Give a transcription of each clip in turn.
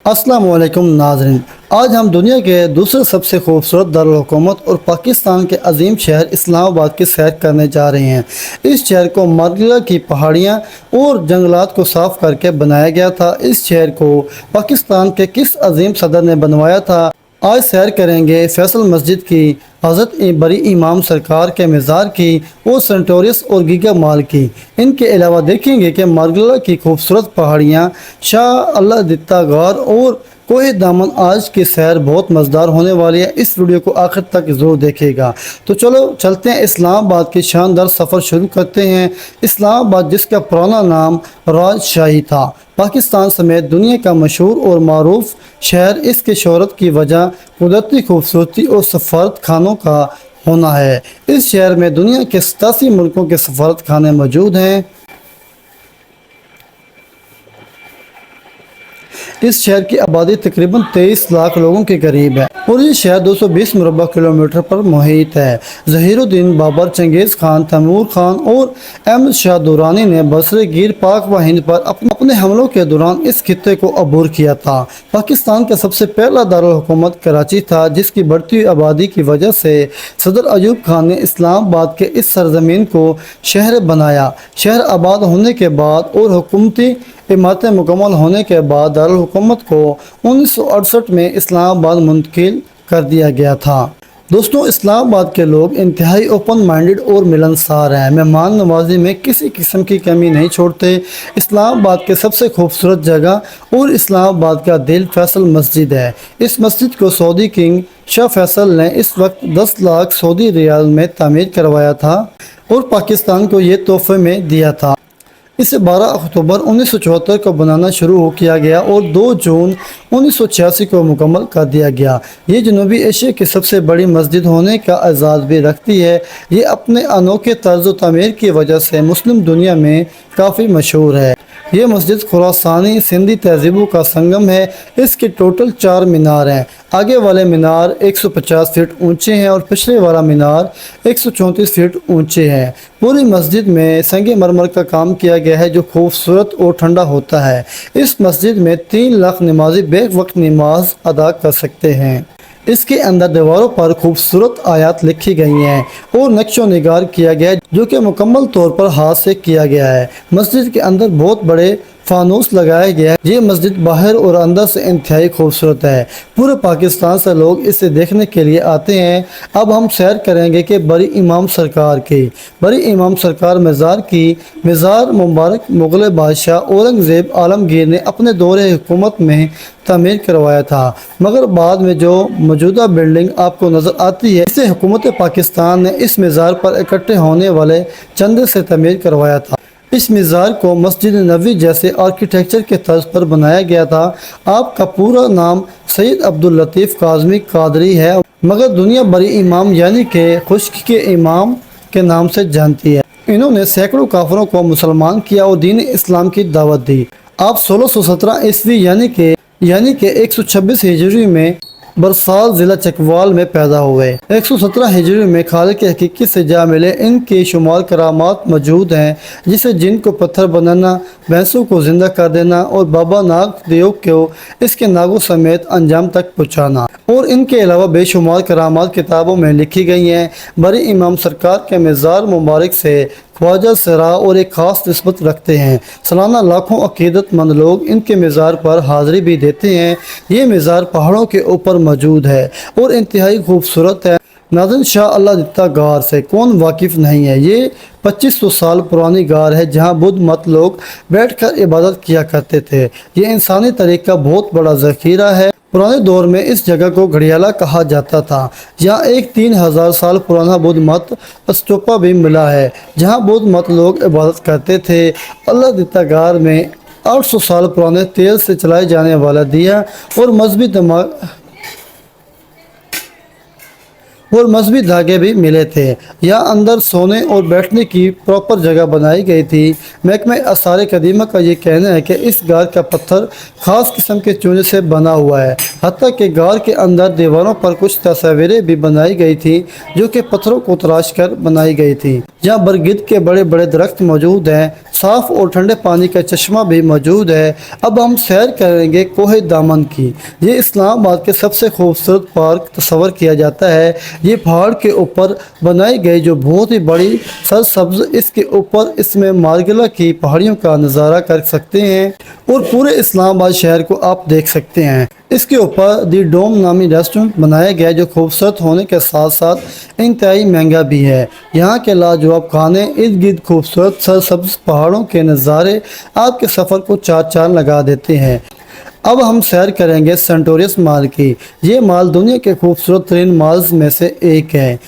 अस्सलाम वालेकुम नाज़रीन। आज हम दुनिया के दूसरे सबसे खूबसूरत दारुल-हुकूमत और पाकिस्तान के अजीम शहर इस्लामाबाद की सैर करने जा रहे हैं। इस शहर को मार्गला की पहाड़ियाँ और जंगलात को साफ़ करके बनाया गया था। इस शहर को पाकिस्तान के किस अजीम सदर ने बनवाया था, आज सैर करेंगे फैसल मस्जिद की, हज़रत बरी इमाम सरकार के मज़ार की और सेंटोरियस और गीगा माल की। इनके अलावा देखेंगे कि मार्गला की खूबसूरत पहाड़ियाँ, शाह अल्लादिता गार और कोहे दामन। आज की सैर बहुत मज़ेदार होने वाली है, इस वीडियो को आखिर तक ज़रूर देखेगा। तो चलो चलते हैं, इस्लामाबाद की शानदार सफ़र शुरू करते हैं। इस्लामाबाद, जिसका पुराना नाम राजशाही था, पाकिस्तान समेत दुनिया का मशहूर और मारूफ शहर। इसके शोहरत की वजह कुदरती खूबसूरती और सफारत खानों का होना है। इस शहर में दुनिया के 87 मुल्कों के सफारत खाने मौजूद हैं। इस शहर की आबादी तकरीबन 23 लाख लोगों के करीब है और ये शहर 220 मुरबा किलोमीटर पर मुहित है। ज़हीरुद्दीन बाबर, चंगेज़ खान, तैमूर खान और अहमद शाह दुरानी ने बसरे-गिर पाक व हिंद पर अपने हमलों के दौरान इस खित्ते को अबूर किया था। पाकिस्तान का सबसे पहला दारुल हुकूमत कराची था, जिसकी बढ़ती हुई आबादी की वजह से सदर अयूब खान ने इस्लामाबाद के इस सरजमीन को शहर बनाया। शहर आबाद होने के बाद और हुकूमती इमारतें मुकम्मल होने के बाद दारुल हुकूमत को 1968 में इस्लामाबाद मुंतकिल कर दिया गया था। दोस्तों, इस्लामाबाद के लोग इंतहाई ओपन माइंडेड और मिलनसार हैं। मेहमान नवाजी में किसी किस्म की कमी नहीं छोड़ते। इस्लामाबाद के सबसे खूबसूरत जगह और इस्लामाबाद का दिल फैसल मस्जिद है। इस मस्जिद को सऊदी किंग शाह फैसल ने इस वक्त 10 लाख सऊदी रियाल में तामीर करवाया था और पाकिस्तान को ये तोहफे में दिया था। इसे 12 अक्टूबर 1974 को बनाना शुरू किया गया और 2 जून 1986 को मुकम्मल कर दिया गया। ये जनूबी एशिया की सबसे बड़ी मस्जिद होने का एजाज़ भी रखती है। ये अपने अनोखे तर्ज़ तामीर की वजह से मुस्लिम दुनिया में काफ़ी मशहूर है। ये मस्जिद खुरासानी सिंधी तहज़ीबों का संगम है। इसके टोटल 4 मीनार हैं। आगे वाले मीनार 150 फीट ऊंचे हैं और पिछले वाला मीनार 134 फीट ऊंचे हैं। पूरी मस्जिद में संगे मरमर का काम किया गया है, जो खूबसूरत और ठंडा होता है। इस मस्जिद में 3 लाख नमाजी बेक वक्त नमाज अदा कर सकते हैं। इसके अंदर दीवारों पर खूबसूरत आयात लिखी गई हैं और नक्शो निगार किया गया है, जो कि मुकम्मल तौर पर हाथ से किया गया है। मस्जिद के अंदर बहुत बड़े फानूस लगाया गया है। ये मस्जिद बाहर और अंदर से इंतहाई खूबसूरत है। पूरे पाकिस्तान से लोग इसे देखने के लिए आते हैं। अब हम सैर करेंगे कि बरी इमाम सरकार की, बरी इमाम सरकार मज़ार की। मज़ार मुबारक मुग़ल बादशाह औरंगज़ेब आलमगीर ने अपने दौरे हुकूमत में तामीर करवाया था, मगर बाद में जो मौजूदा बिल्डिंग आपको नज़र आती है, इसे हुकूमत पाकिस्तान ने इस मज़ार पर इकट्ठे होने वाले चंदे से तामीर करवाया था। इस मज़ार को मस्जिद नबवी जैसे आर्किटेक्चर के तर्ज पर बनाया गया था। आपका पूरा नाम सैयद अब्दुल लतीफ़ काज़मी कादरी है, मगर दुनिया बरी इमाम यानी कि खुश्क के इमाम के नाम से जानती है। इन्होंने सैकड़ों काफिरों को मुसलमान किया और दीन इस्लाम की दावत दी। आप 1617 ईस्वी यानी कि 126 हिजरी में बरसाल ज़िला चकवाल में पैदा हुए। 117 हिजरी में खालिक के हकीकी से जा मिले। इनके शुमार करामात मौजूद हैं, जिसे जिन को पत्थर बनाना, भैंसों को जिंदा कर देना और बाबा नाग देव को इसके नागों समेत अंजाम तक पहुँचाना। और इनके अलावा बेशुमार करामात किताबों में लिखी गई हैं। बरी इमाम सरकार के मज़ार मुबारक से ख्वाजा सरा और एक ख़ास निस्बत रखते हैं। सालाना लाखों अकीदतमंद लोग इनके मज़ार पर हाज़िरी भी देते हैं। ये मज़ार पहाड़ों के ऊपर मौजूद है और इंतहाई खूबसूरत है। नाज़रीन, शाह अल्लादिता गार से कौन वाकिफ़ नहीं है। ये 2500 साल पुरानी गार है, जहाँ बुद्ध मत लोग बैठकर इबादत किया करते थे। ये इंसानी तरीक़ का बहुत बड़ा ज़ख़ीरा है। पुराने दौर में इस जगह को घड़ियाला कहा जाता था। यहाँ एक 3000 साल पुराना बुद्ध मत स्तूपा भी मिला है, जहाँ बुद्ध मत लोग इबादत करते थे। अल्लादिता गार में 800 साल पुराने तेल से चलाए जाने वाला दिया और मजहबी धागे भी मिले थे। यहाँ अंदर सोने और बैठने की प्रॉपर जगह बनाई गई थी। महकमा आसार कदीमा का ये कहना है कि इस गार का पत्थर ख़ास किस्म के चूने से बना हुआ है। हत्ता कि गार के अंदर दीवारों पर कुछ तस्वीरें भी बनाई गई थी, जो कि पत्थरों को तराश कर बनाई गई थी। यहाँ बरगद के बड़े बड़े दरख्त मौजूद हैं। साफ और ठंडे पानी का चश्मा भी मौजूद है। अब हम सैर करेंगे कोहे दामन की। ये इस्लामाबाद के सबसे खूबसूरत पार्क तस्वर किया जाता है। ये पहाड़ के ऊपर बनाई गई जो बहुत ही बड़ी सरसब्ज, इसके ऊपर इसमें मार्गला की पहाड़ियों का नज़ारा कर सकते हैं और पूरे इस्लामाबाद शहर को आप देख सकते हैं। इसके ऊपर दी डोम नामी रेस्टोरेंट बनाया गया जो खूबसूरत होने के साथ साथ इंतहाई महंगा भी है। यहाँ के लाजवाब खाने, इर्द गिर्द खूबसूरत सरसब्ज पहाड़ों के नज़ारे आपके सफ़र को चार चांद लगा देते हैं। अब हम सैर करेंगे सेंटोरियस मॉल की। ये मॉल दुनिया के खूबसूरत तरीन मॉल्स में से एक है।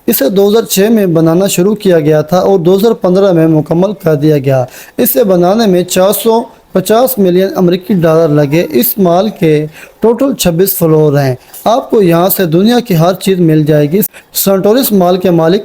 इसे 2006 में बनाना शुरू किया गया था और 2015 में मुकम्मल कर दिया गया। इसे बनाने में 450 मिलियन अमेरिकी डॉलर लगे। इस मॉल के टोटल 26 फ्लोर हैं। आपको यहाँ से दुनिया की हर चीज़ मिल जाएगी। सेंटोरियस मॉल के मालिक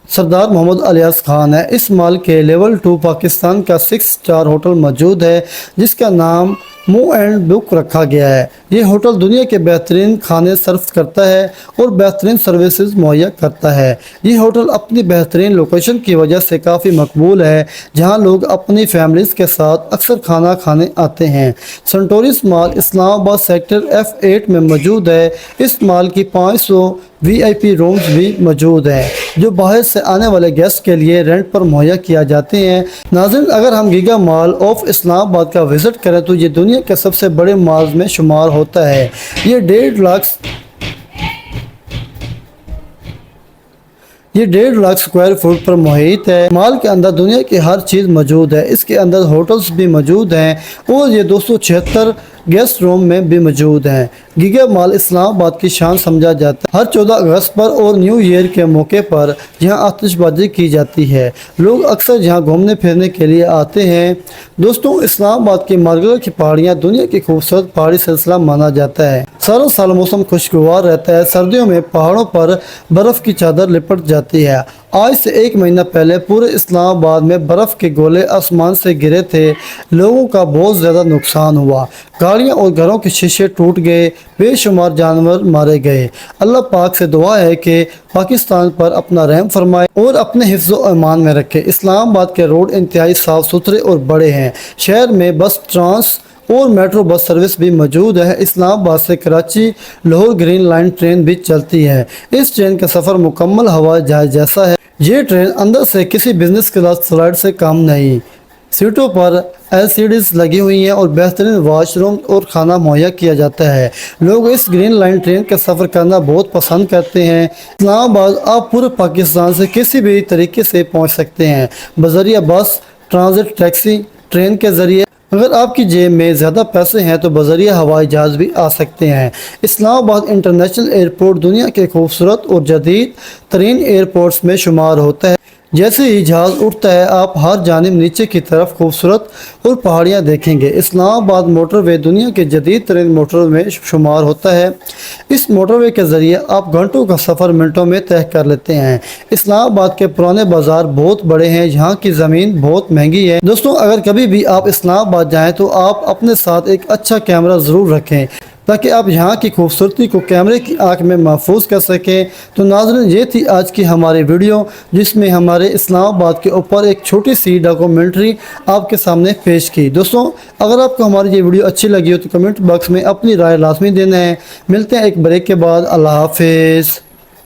सरदार मोहम्मद अलियास खान है। इस मॉल के लेवल 2 पाकिस्तान का 6 स्टार होटल मौजूद है जिसका नाम मूव एंड बुक रखा गया है। ये होटल दुनिया के बेहतरीन खाने सर्व करता है और बेहतरीन सर्विसेज मुहैया करता है। ये होटल अपनी बेहतरीन लोकेशन की वजह से काफ़ी मकबूल है, जहां लोग अपनी फैमिलीज़ के साथ अक्सर खाना खाने आते हैं। सेंटोरियस मॉल इस्लामाबाद सेक्टर F8 में मौजूद है। इस मॉल की 500 VIP रूम्स भी मौजूद हैं जो बाहर से आने वाले गेस्ट के लिए रेंट पर मुहैया किया जाते हैं। नाज़रीन, अगर हम गीगा मॉल ऑफ इस्लामाबाद का विज़िट करें तो ये दुनिया के सबसे बड़े मॉल्स में शुमार होता है। ये 1.5 लाख स्क्वायर फुट पर मुहित है। मॉल के अंदर दुनिया की हर चीज़ मौजूद है। इसके अंदर होटल्स भी मौजूद हैं और ये 276 गेस्ट रूम में भी मौजूद हैं। गीगा मॉल इस्लामाबाद की शान समझा जाता है। हर 14 अगस्त पर और न्यू ईयर के मौके पर यहाँ आतिशबाजी की जाती है। लोग अक्सर यहाँ घूमने फिरने के लिए आते हैं। दोस्तों, इस्लामाबाद की मार्गला की पहाड़ियाँ दुनिया की खूबसूरत पहाड़ी सिलसिला माना जाता है। सारा साल मौसम खुशगवार रहता है। सर्दियों में पहाड़ों पर बर्फ़ की चादर लिपट जाती है। आज से 1 महीना पहले पूरे इस्लामाबाद में बर्फ़ के गोले आसमान से गिरे थे। लोगों का बहुत ज़्यादा नुकसान हुआ। गाड़ियाँ और घरों के शीशे टूट गए। बेशुमार जानवर मारे गए। अल्लाह पाक से दुआ है कि पाकिस्तान पर अपना रहम फरमाए और अपने हिफ्ज़ व अमान में रखे। इस्लामाबाद के रोड इंतहाई साफ़ सुथरे और बड़े हैं। शहर में बस, ट्रांस और मेट्रो बस सर्विस भी मौजूद है। इस्लामाबाद से Karachi Lahore green line train भी चलती है। इस ट्रेन का सफ़र मुकम्मल हवाई जहाज जैसा है। ये ट्रेन अंदर से किसी बिजनेस क्लास फ्लाइट से कम नहीं। सीटों पर LCDs लगी हुई हैं और बेहतरीन वॉशरूम और खाना मुहैया किया जाता है। लोग इस ग्रीन लाइन ट्रेन का सफ़र करना बहुत पसंद करते हैं। इस्लामाबाद आप पूरे पाकिस्तान से किसी भी तरीके से पहुंच सकते हैं, बज़रिया बस, ट्रांजिट, टैक्सी, ट्रेन के ज़रिए। अगर आपकी जेब में ज़्यादा पैसे हैं तो बज़रिया हवाई जहाज़ भी आ सकते हैं। इस्लामाबाद इंटरनेशनल एयरपोर्ट दुनिया के खूबसूरत और जदीद तरीन एयरपोर्ट्स में शुमार होता है। जैसे ही जहाज़ उठता है आप हर जानिब नीचे की तरफ खूबसूरत और पहाड़ियाँ देखेंगे। इस्लामाबाद मोटरवे दुनिया के जदीद तरीन मोटरवे में शुमार होता है। इस मोटरवे के ज़रिए आप घंटों का सफ़र मिनटों में तय कर लेते हैं। इस्लामाबाद के पुराने बाज़ार बहुत बड़े हैं। यहाँ की ज़मीन बहुत महंगी है। दोस्तों, अगर कभी भी आप इस्लामाबाद जाएँ तो आप अपने साथ एक अच्छा कैमरा ज़रूर रखें ताकि आप यहाँ की खूबसूरती को कैमरे की आंख में महफूज कर सकें। तो नाज़रीन, ये थी आज की हमारी वीडियो जिसमें हमारे इस्लामाबाद के ऊपर एक छोटी सी डॉक्यूमेंट्री आपके सामने पेश की। दोस्तों, अगर आपको हमारी ये वीडियो अच्छी लगी हो तो कमेंट बॉक्स में अपनी राय लाजमी देना है। मिलते हैं एक ब्रेक के बाद। अल्लाह हाफिज़।